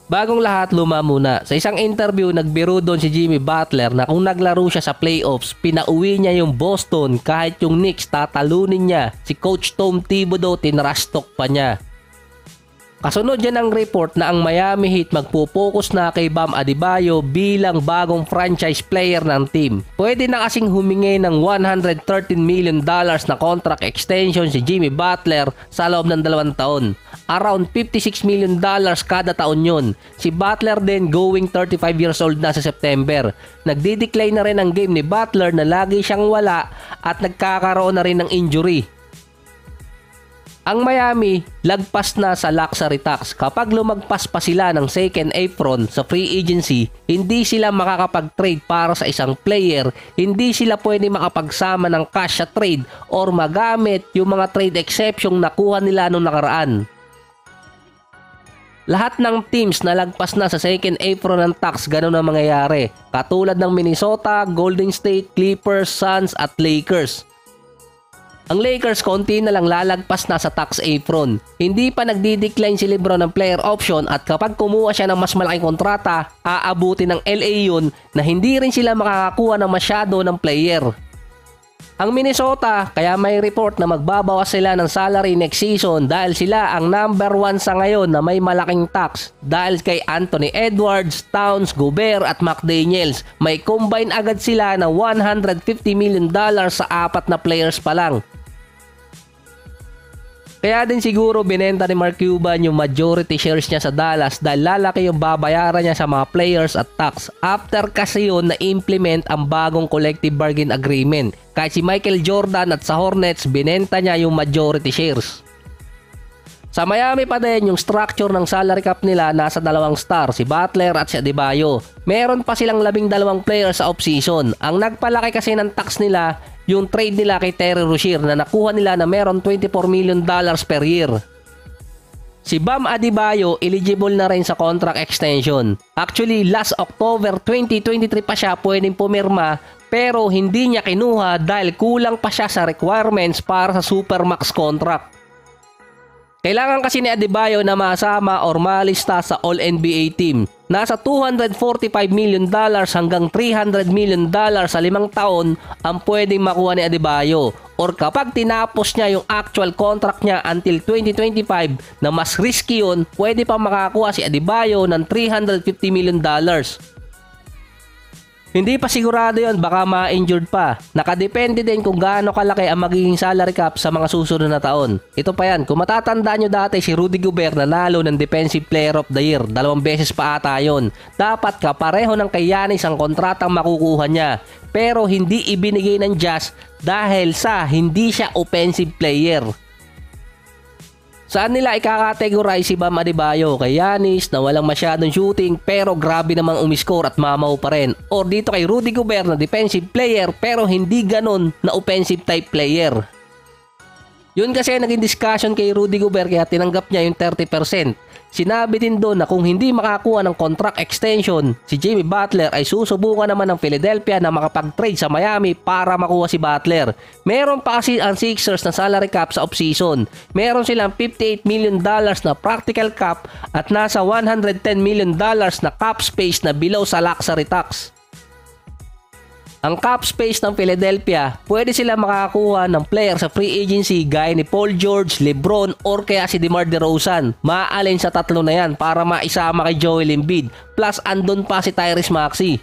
Bagong lahat, luma muna. Sa isang interview, nagbiro doon si Jimmy Butler na kung naglaro siya sa playoffs, pinauwi niya yung Boston kahit yung Knicks tatalunin niya. Si Coach Tom Thibodeau tinrastok pa niya. Kasunod yan ang report na ang Miami Heat magpo-focus na kay Bam Adebayo bilang bagong franchise player ng team. Pwede na kasing humingi ng $113 million na contract extension si Jimmy Butler sa loob ng 2 taon. Around $56 million kada taon yun. Si Butler din going 35 years old na sa September. Nagdi-decline na rin ang game ni Butler na lagi siyang wala at nagkakaroon na rin ng injury. Ang Miami, lagpas na sa luxury tax. Kapag lumagpas pa sila ng second apron sa free agency, hindi sila makakapag-trade para sa isang player, hindi sila pwede makapagsama ng cash sa trade or magamit yung mga trade exception na nakuha nila noong nakaraan. Lahat ng teams na lagpas na sa second apron ng tax, ganun ang mangyayari. Katulad ng Minnesota, Golden State, Clippers, Suns at Lakers. Ang Lakers konti na lang lalagpas na sa tax apron. Hindi pa nagdi-decline si LeBron ng player option at kapag kumuha siya ng mas malaking kontrata, aabuti ng LA yun na hindi rin sila makakakuha ng masyado ng player. Ang Minnesota, kaya may report na magbabawas sila ng salary next season dahil sila ang number 1 sa ngayon na may malaking tax. Dahil kay Anthony Edwards, Towns, Gobert at McDaniels, may combine agad sila ng $150 million sa 4 na players pa lang. Kaya din siguro binenta ni Mark Cuban yung majority shares niya sa Dallas dahil lalaki yung babayaran niya sa mga players at tax. After kasi yun na-implement ang bagong collective bargain agreement. Kahit si Michael Jordan at sa Hornets, binenta niya yung majority shares. Sa Miami pa din, yung structure ng salary cap nila nasa 2 star, si Butler at si Adebayo. Meron pa silang 12 players sa offseason. Ang nagpalaki kasi ng tax nila, yung trade nila kay Terry Rozier na nakuha nila na meron $24 million per year. Si Bam Adebayo eligible na rin sa contract extension. Actually, last October 2023 pa siya pwedeng pumirma pero hindi niya kinuha dahil kulang pa siya sa requirements para sa Supermax contract. Kailangan kasi ni Adebayo na masama or malista sa All-NBA team. Nasa $245 million hanggang $300 million sa 5 taon ang pwedeng makuha ni Adebayo. Or kapag tinapos niya yung actual contract niya until 2025 na mas risky yun, pwede pa makakuha si Adebayo ng $350 million. Hindi pa sigurado yon, baka ma-injured pa. Nakadepende din kung gaano kalaki ang magiging salary cap sa mga susunod na taon. Ito pa yan, kung matatandaan nyo dati si Rudy Gobert nanalo ng Defensive Player of the Year, 2 beses pa ata yun. Dapat kapareho ng kay Giannis ang kontratang makukuha niya. Pero hindi ibinigay ng Jazz dahil sa hindi siya offensive player. Saan nila ikakategorize si Bam Adebayo? Kay Giannis na walang masyadong shooting pero grabe namang umiscore at mamaw pa rin. Or dito kay Rudy Gobert na defensive player pero hindi ganon na offensive type player. Yun kasi naging discussion kay Rudy Gobert kaya tinanggap niya yung 30%. Sinabi din doon na kung hindi makakuha ng contract extension, si Jimmy Butler ay susubukan naman ng Philadelphia na makapag-trade sa Miami para makuha si Butler. Meron pa kasi ang Sixers na salary cap sa offseason. Meron silang $58 million na practical cap at nasa $110 million na cap space na below sa luxury tax. Ang cap space ng Philadelphia, pwede sila makakakuha ng player sa free agency gaya ni Paul George, LeBron or kaya si DeMar DeRozan. Maaalin sa tatlo na yan para maisama kay Joel Embiid. Plus andun pa si Tyrese Maxey.